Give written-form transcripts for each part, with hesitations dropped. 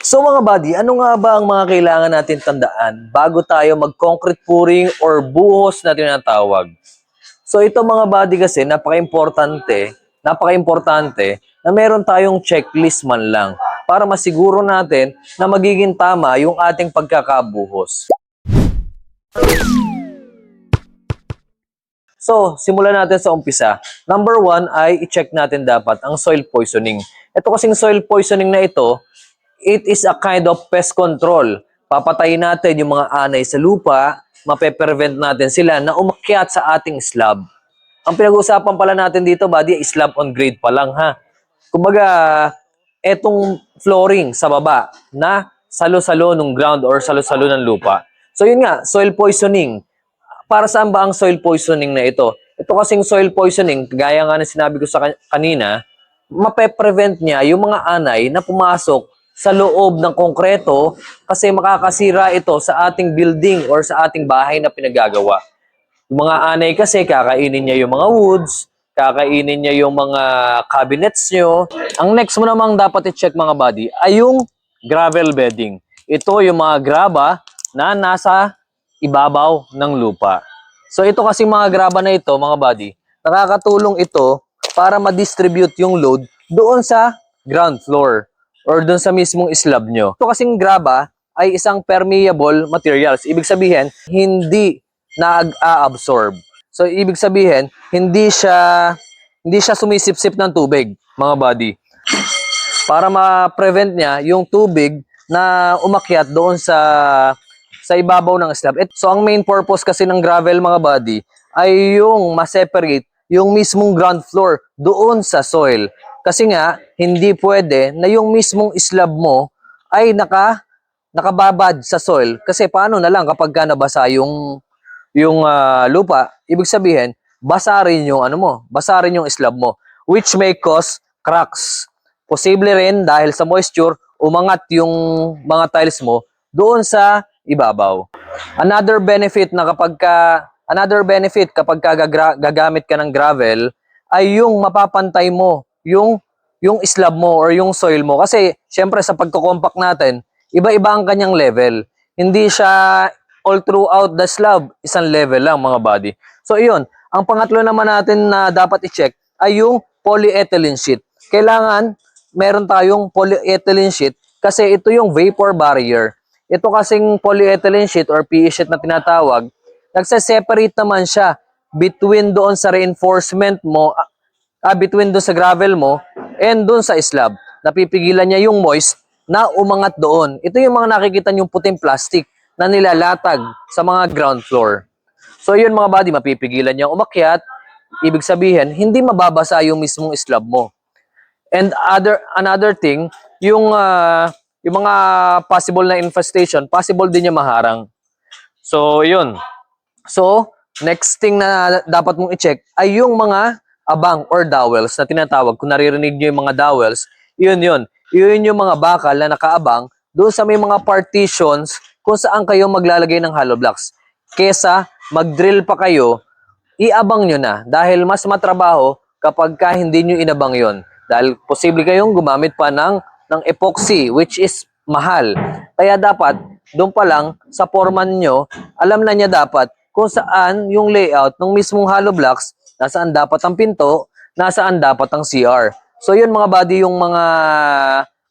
So mga buddy, ano nga ba ang mga kailangan natin tandaan bago tayo mag-concrete pouring or buhos na tinatawag? So ito mga buddy kasi napaka-importante na meron tayong checklist man lang para masiguro natin na magiging tama yung ating pagkakabuhos. So, simulan natin sa umpisa. Number one ay i-check natin dapat ang soil poisoning. Ito kasing soil poisoning na ito, it is a kind of pest control. Papatayin natin yung mga anay sa lupa, mape-prevent natin sila na umakyat sa ating slab. Ang pinag-uusapan pala natin dito, buddy, slab on grade pa lang ha. Kumbaga, etong flooring sa baba na salo-salo ng ground or salo-salo ng lupa. So yun nga, soil poisoning. Para saan ba ang soil poisoning na ito? Ito kasing soil poisoning, gaya nga na sinabi ko sa kanina, mape-prevent niya yung mga anay na pumasok sa loob ng konkreto kasi makakasira ito sa ating building or sa ating bahay na pinagagawa. Yung mga anay kasi kakainin niya yung mga woods, kakainin niya yung mga cabinets nyo. Ang next mo namang dapat i-check mga buddy ay yung gravel bedding. Ito yung mga graba na nasa ibabaw ng lupa. So ito kasi mga graba na ito mga buddy, nakakatulong ito para ma-distribute yung load doon sa ground floor or doon sa mismong slab nyo. Ito kasing graba ay isang permeable materials. Ibig sabihin, hindi nag-a-absorb. So ibig sabihin, hindi siya sumisipsip ng tubig, mga buddy. Para ma-prevent niya yung tubig na umakyat doon sa ibabaw ng slab. So ang main purpose kasi ng gravel mga buddy ay yung ma-separate yung mismong ground floor doon sa soil. Kasi nga, hindi pwede na yung mismong slab mo ay nakababad sa soil. Kasi paano na lang kapag nabasa yung lupa, ibig sabihin, basa rin yung basa rin yung slab mo, which may cause cracks. Posible rin dahil sa moisture, umangat yung mga tiles mo doon sa ibabaw. Another benefit kapag gagamit ka ng gravel ay yung mapapantay mo yung slab mo or yung soil mo kasi syempre sa pagko-compact natin, iba-iba ang kanyang level. Hindi siya all throughout the slab, isang level lang mga buddy. So iyon, ang pangatlo naman natin na dapat i-check ay yung polyethylene sheet. Kailangan meron tayong polyethylene sheet kasi ito yung vapor barrier. Ito kasing polyethylene sheet or PE sheet na tinatawag, nagse-separate naman siya between doon sa reinforcement mo, between doon sa gravel mo and doon sa slab. Napipigilan niya yung moist na umangat doon. Ito yung mga nakikita yung puting plastic na nilalatag sa mga ground floor. So yun mga buddy, mapipigilan niya umakyat. Ibig sabihin, hindi mababasa yung mismong slab mo. And another thing, yung mga possible na infestation, possible din niya maharang. So yun. So next thing na dapat mong i-check ay yung mga abang or dowels na tinatawag. Kung naririnig niyo yung mga dowels, yun. Yun yung mga bakal na nakaabang doon sa may mga partitions kung saan kayo maglalagay ng hollow blocks. Kesa mag-drill pa kayo, iabang nyo na dahil mas matrabaho kapag hindi nyo inabang yon. Dahil posible kayong gumamit pa ng epoxy which is mahal. Kaya dapat doon pa lang sa foreman nyo, alam na niya dapat kung saan yung layout ng mismong hollow blocks, nasaan dapat ang pinto, nasaan dapat ang CR. So yun mga buddy yung mga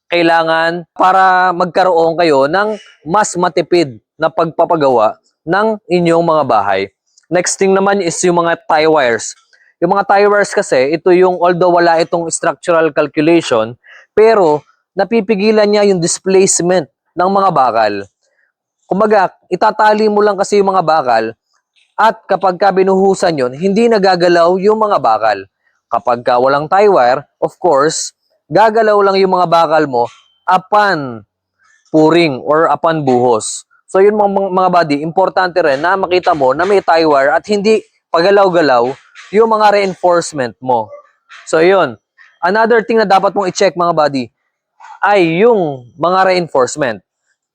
kailangan para magkaroon kayo ng mas matipid na pagpapagawa ng inyong mga bahay. Next thing naman is yung mga tie wires. Yung mga tie wires kasi, ito yung although wala itong structural calculation, pero napipigilan niya yung displacement ng mga bakal. Kumbaga, itatali mo lang kasi yung mga bakal at kapag binuhusan yon, hindi nagagalaw yung mga bakal. Kapag walang tie wire, of course, gagalaw lang yung mga bakal mo upon pouring or upon buhos. So yun mga buddy, importante rin na makita mo na may tie wire at hindi pagalaw-galaw yung mga reinforcement mo. So yun. Another thing na dapat mong i-check mga buddy ay yung mga reinforcement.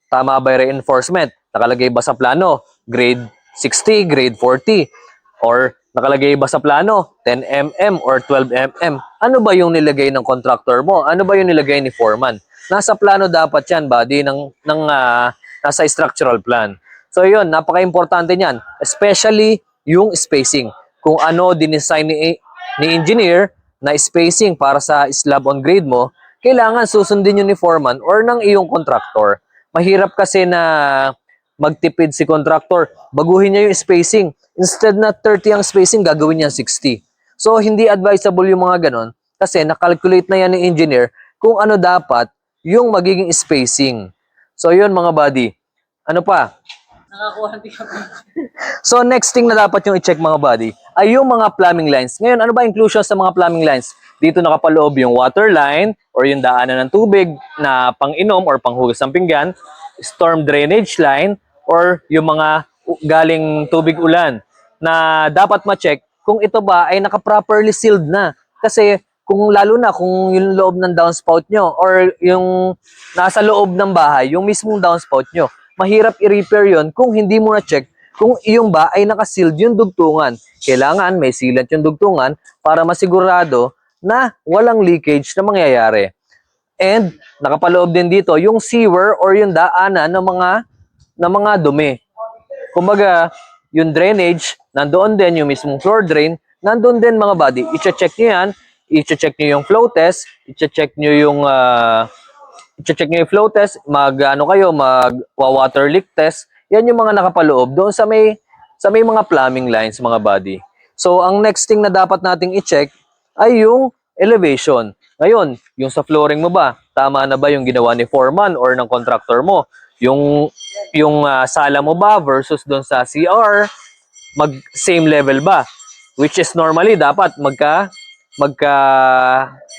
Tama ba yung reinforcement? Nakalagay ba sa plano? Grade 60, grade 40. Or nakalagay ba sa plano? 10 mm or 12 mm. Ano ba yung nilagay ng contractor mo? Ano ba yung nilagay ni foreman? Nasa plano dapat yan, buddy, nasa structural plan. So yun, napaka-importante niyan. Especially yung spacing. Kung ano dinesign ni engineer na spacing para sa slab on grade mo, kailangan susundin yun ni foreman or ng iyong contractor. Mahirap kasi na magtipid si contractor. Baguhin niya yung spacing. Instead na 30 ang spacing, gagawin niya 60. So, hindi advisable yung mga ganon kasi nakalculate na yan ng engineer kung ano dapat yung magiging spacing. So, yun mga buddy. Ano pa? So, next thing na dapat yung i-check mga buddy ay yung mga plumbing lines. Ngayon, ano ba inclusion sa mga plumbing lines? Dito nakapaloob yung water line or yung daanan ng tubig na pang-inom or panghugas ng pinggan, storm drainage line, or yung mga galing tubig ulan na dapat ma-check kung ito ba ay naka-properly sealed na. Kasi kung lalo na kung yung loob ng downspout nyo or yung nasa loob ng bahay, yung mismong downspout nyo, mahirap i-repair yon kung hindi mo na-check kung iyong ba ay naka-sealed yung dugtungan. Kailangan may sealant yung dugtungan para masigurado na walang leakage na mangyayari. And nakapaloob din dito yung sewer or yung daanan ng mga dumi. Kumbaga, yung drainage, nandoon din yung mismong floor drain, nandoon din mga buddy. I-check nyo yan, i-check nyo yung flow test, i-check nyo yung flow test, mag-water leak test. Yan yung mga nakapaloob doon sa may mga plumbing lines mga buddy. So, ang next thing na dapat nating i-check ay yung elevation. Ngayon, yung sa flooring mo ba, tama na ba yung ginawa ni foreman or ng contractor mo? Yung sala mo ba versus doon sa CR, same level ba? Which is normally dapat magka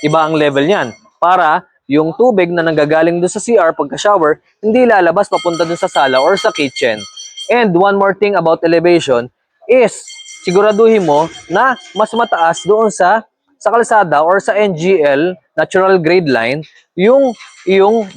iba ang level niyan para yung tubig na nanggagaling doon sa CR pagka-shower hindi lalabas papunta doon sa sala or sa kitchen. And one more thing about elevation is siguraduhin mo na mas mataas doon sa kalsada or sa NGL, natural grade line, yung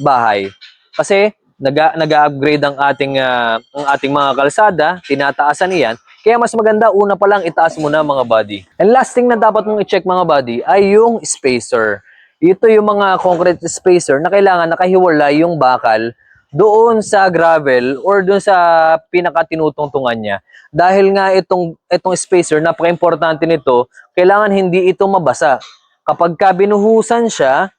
bahay. Kasi nag-upgrade ang ating mga kalsada, tinataasan niyan. Kaya mas maganda una pa lang itaas mo na mga buddy. And last thing na dapat mong i-check mga buddy ay yung spacer. Ito yung mga concrete spacer na kailangan nakahiwalay yung bakal doon sa gravel or doon sa pinakatinutungtungan niya. Dahil nga itong spacer, napaka-importante nito, kailangan hindi ito mabasa. Kapag binuhusan siya,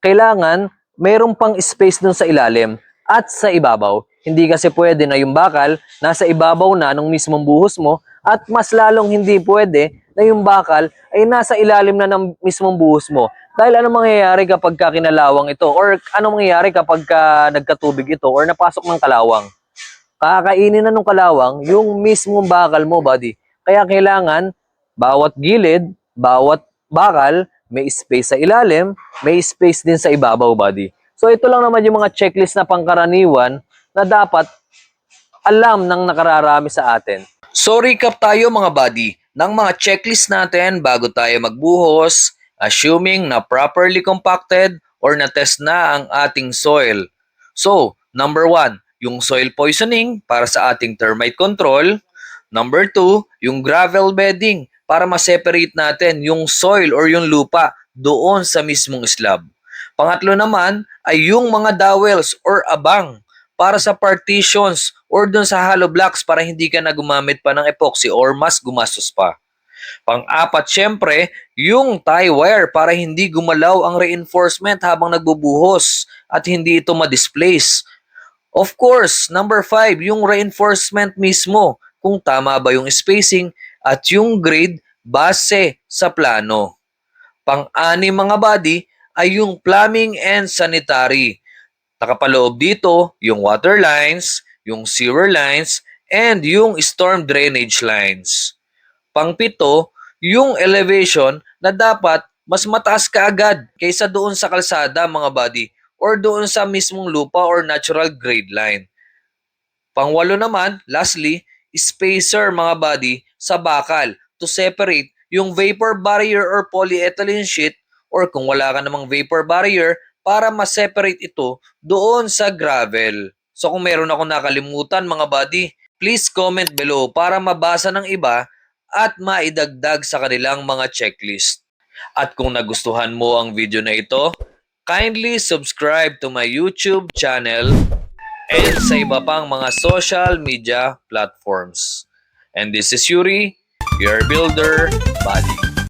kailangan mayroong pang space doon sa ilalim at sa ibabaw. Hindi kasi pwede na yung bakal nasa ibabaw na nung mismong buhos mo at mas lalong hindi pwede na yung bakal ay nasa ilalim na ng mismong buhos mo. Dahil ano mangyayari kapag kinalawang ito or ano mangyayari kapag nagkatubig ito or napasok ng kalawang? Kakainin na ng kalawang yung mismong bakal mo, buddy. Kaya kailangan bawat gilid, bawat bakal, may space sa ilalim, may space din sa ibabaw, buddy. So ito lang naman yung mga checklist na pangkaraniwan na dapat alam ng nakararami sa atin. So recap tayo mga buddy ng mga checklist natin bago tayo magbuhos, assuming na properly compacted or na-test na ang ating soil. So, number 1, yung soil poisoning para sa ating termite control. Number 2, yung gravel bedding para ma-separate natin yung soil or yung lupa doon sa mismong slab. Pangatlo naman ay yung mga dowels or abang para sa partitions or doon sa hollow blocks para hindi ka na gumamit pa ng epoxy or mas gumastos pa. Pang-apat, syempre, yung tie wire para hindi gumalaw ang reinforcement habang nagbubuhos at hindi ito ma-displace. Of course, number 5, yung reinforcement mismo, kung tama ba yung spacing at yung grade base sa plano. Pang-anim mga buddy ay yung plumbing and sanitary. Nakapaloob dito yung water lines, yung sewer lines, and yung storm drainage lines. Pang-pito, yung elevation na dapat mas mataas ka agad kaysa doon sa kalsada mga buddy or doon sa mismong lupa or natural grade line. Pang-walo naman, lastly, spacer mga buddy sa bakal to separate yung vapor barrier or polyethylene sheet or kung wala ka namang vapor barrier para ma-separate ito doon sa gravel. So kung meron ako nakalimutan mga buddy, please comment below para mabasa ng iba at maidagdag sa kanilang mga checklist. At kung nagustuhan mo ang video na ito, Kindly subscribe to my YouTube channel and sa iba pang mga social media platforms. And this is Yuri, your builder buddy.